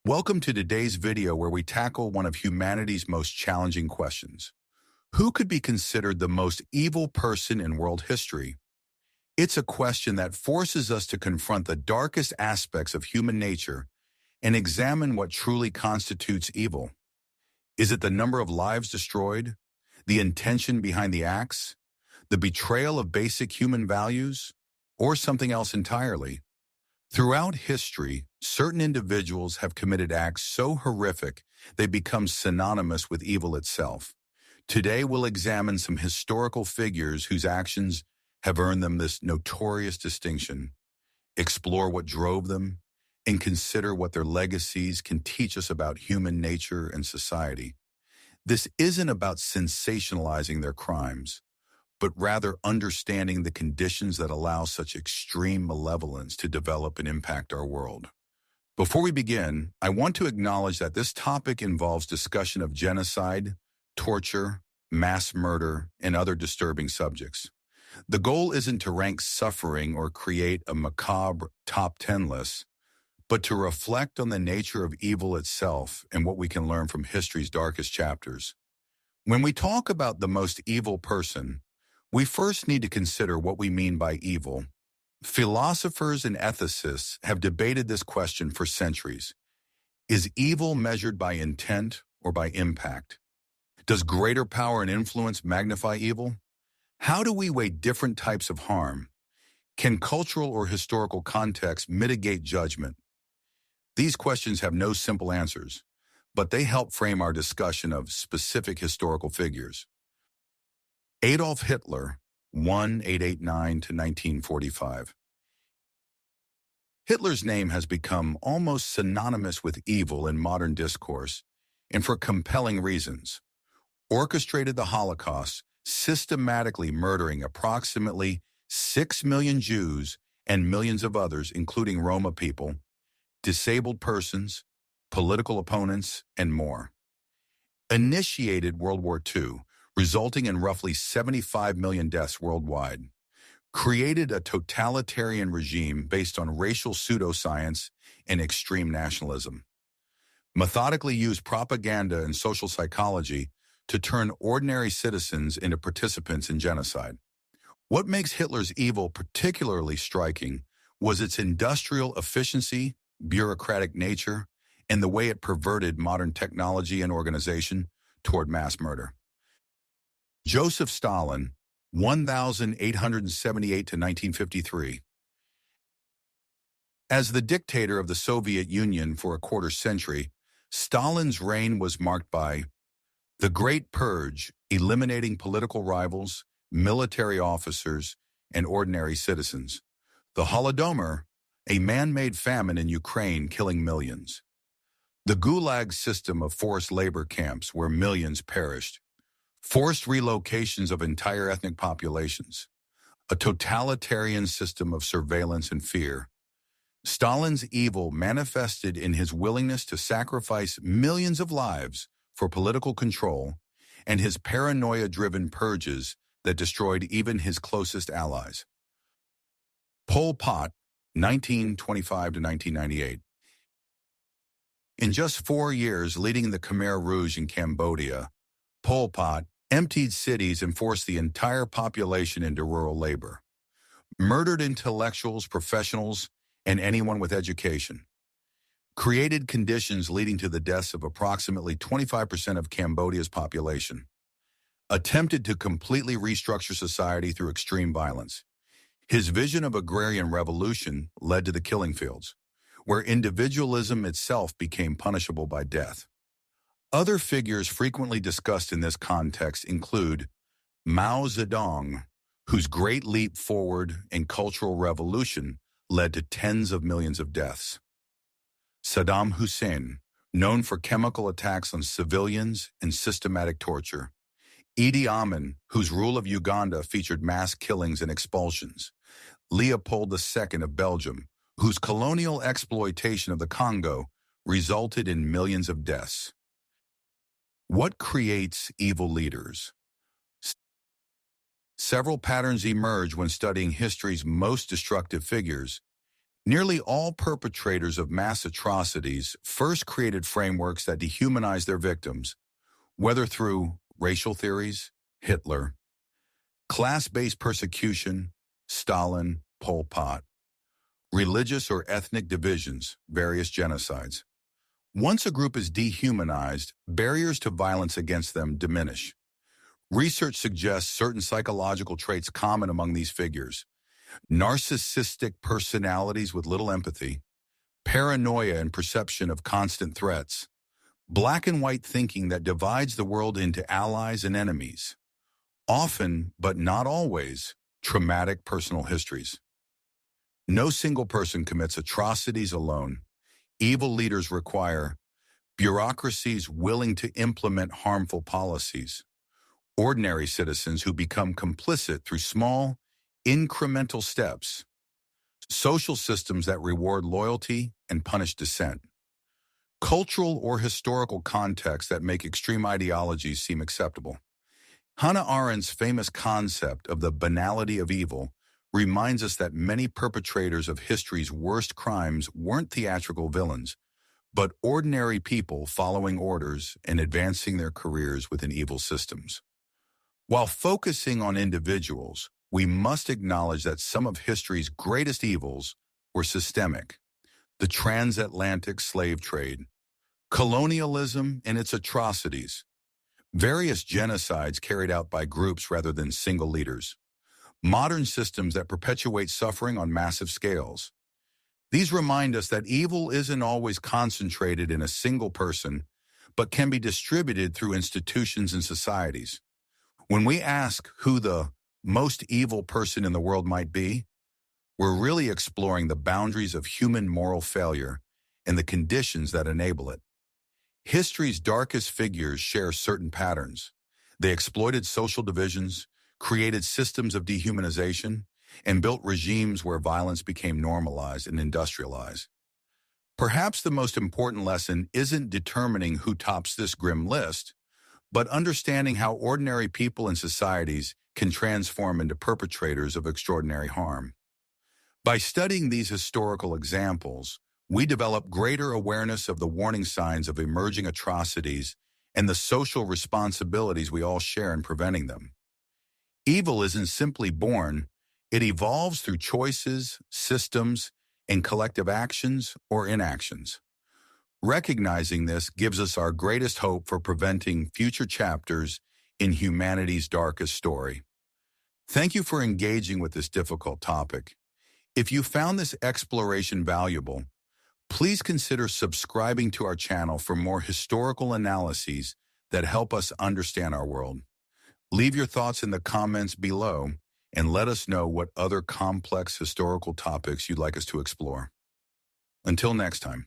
Welcome to today's video where we tackle one of humanity's most challenging questions. Who could be considered the most evil person in world history? It's a question that forces us to confront the darkest aspects of human nature and examine what truly constitutes evil. Is it the number of lives destroyed, the intention behind the acts, the betrayal of basic human values, or something else entirely? Throughout history, certain individuals have committed acts so horrific they become synonymous with evil itself. Today we'll examine some historical figures whose actions have earned them this notorious distinction, explore what drove them, and consider what their legacies can teach us about human nature and society. This isn't about sensationalizing their crimes, but rather understanding the conditions that allow such extreme malevolence to develop and impact our world. Before we begin, I want to acknowledge that this topic involves discussion of genocide, torture, mass murder, and other disturbing subjects. The goal isn't to rank suffering or create a macabre top 10 list, but to reflect on the nature of evil itself and what we can learn from history's darkest chapters. When we talk about the most evil person, we first need to consider what we mean by evil. Philosophers and ethicists have debated this question for centuries. Is evil measured by intent or by impact? Does greater power and influence magnify evil? How do we weigh different types of harm? Can cultural or historical context mitigate judgment? These questions have no simple answers, but they help frame our discussion of specific historical figures. Adolf Hitler, 1889–1945. Hitler's name has become almost synonymous with evil in modern discourse, and for compelling reasons. Orchestrated the Holocaust, systematically murdering approximately 6 million Jews and millions of others, including Roma people, disabled persons, political opponents, and more. Initiated World War II, resulting in roughly 75 million deaths worldwide, created a totalitarian regime based on racial pseudoscience and extreme nationalism, methodically used propaganda and social psychology to turn ordinary citizens into participants in genocide. What makes Hitler's evil particularly striking was its industrial efficiency, bureaucratic nature, and the way it perverted modern technology and organization toward mass murder. Joseph Stalin, 1878–1953. As the dictator of the Soviet Union for a quarter century, Stalin's reign was marked by the Great Purge, eliminating political rivals, military officers, and ordinary citizens. The Holodomor, a man-made famine in Ukraine killing millions. The Gulag system of forced labor camps where millions perished. Forced relocations of entire ethnic populations, a totalitarian system of surveillance and fear. Stalin's evil manifested in his willingness to sacrifice millions of lives for political control and his paranoia-driven purges that destroyed even his closest allies. Pol Pot, 1925–1998. In just 4 years leading the Khmer Rouge in Cambodia, Pol Pot emptied cities and forced the entire population into rural labor, murdered intellectuals, professionals, and anyone with education, created conditions leading to the deaths of approximately 25% of Cambodia's population, attempted to completely restructure society through extreme violence. His vision of agrarian revolution led to the killing fields, where individualism itself became punishable by death. Other figures frequently discussed in this context include Mao Zedong, whose great leap forward and cultural revolution led to tens of millions of deaths. Saddam Hussein, known for chemical attacks on civilians and systematic torture. Idi Amin, whose rule of Uganda featured mass killings and expulsions. Leopold II of Belgium, whose colonial exploitation of the Congo resulted in millions of deaths. What creates evil leaders? Several patterns emerge when studying history's most destructive figures, Nearly all perpetrators of mass atrocities first created frameworks that dehumanize their victims, whether through racial theories, Hitler, class-based persecution, Stalin, Pol Pot, religious or ethnic divisions, various genocides. Once a group is dehumanized, barriers to violence against them diminish. Research suggests certain psychological traits common among these figures: narcissistic personalities with little empathy, paranoia and perception of constant threats, black and white thinking that divides the world into allies and enemies, often, but not always, traumatic personal histories. No single person commits atrocities alone. Evil leaders require bureaucracies willing to implement harmful policies, ordinary citizens who become complicit through small, incremental steps, social systems that reward loyalty and punish dissent, cultural or historical contexts that make extreme ideologies seem acceptable. Hannah Arendt's famous concept of the banality of evil reminds us that many perpetrators of history's worst crimes weren't theatrical villains, but ordinary people following orders and advancing their careers within evil systems. While focusing on individuals, we must acknowledge that some of history's greatest evils were systemic: the transatlantic slave trade, colonialism and its atrocities, various genocides carried out by groups rather than single leaders, modern systems that perpetuate suffering on massive scales. These remind us that evil isn't always concentrated in a single person, but can be distributed through institutions and societies. When we ask who the most evil person in the world might be, we're really exploring the boundaries of human moral failure and the conditions that enable it. History's darkest figures share certain patterns. They exploited social divisions, created systems of dehumanization, and built regimes where violence became normalized and industrialized. Perhaps the most important lesson isn't determining who tops this grim list, but understanding how ordinary people and societies can transform into perpetrators of extraordinary harm. By studying these historical examples, we develop greater awareness of the warning signs of emerging atrocities and the social responsibilities we all share in preventing them. Evil isn't simply born, it evolves through choices, systems, and collective actions or inactions. Recognizing this gives us our greatest hope for preventing future chapters in humanity's darkest story. Thank you for engaging with this difficult topic. If you found this exploration valuable, please consider subscribing to our channel for more historical analyses that help us understand our world. Leave your thoughts in the comments below and let us know what other complex historical topics you'd like us to explore. Until next time.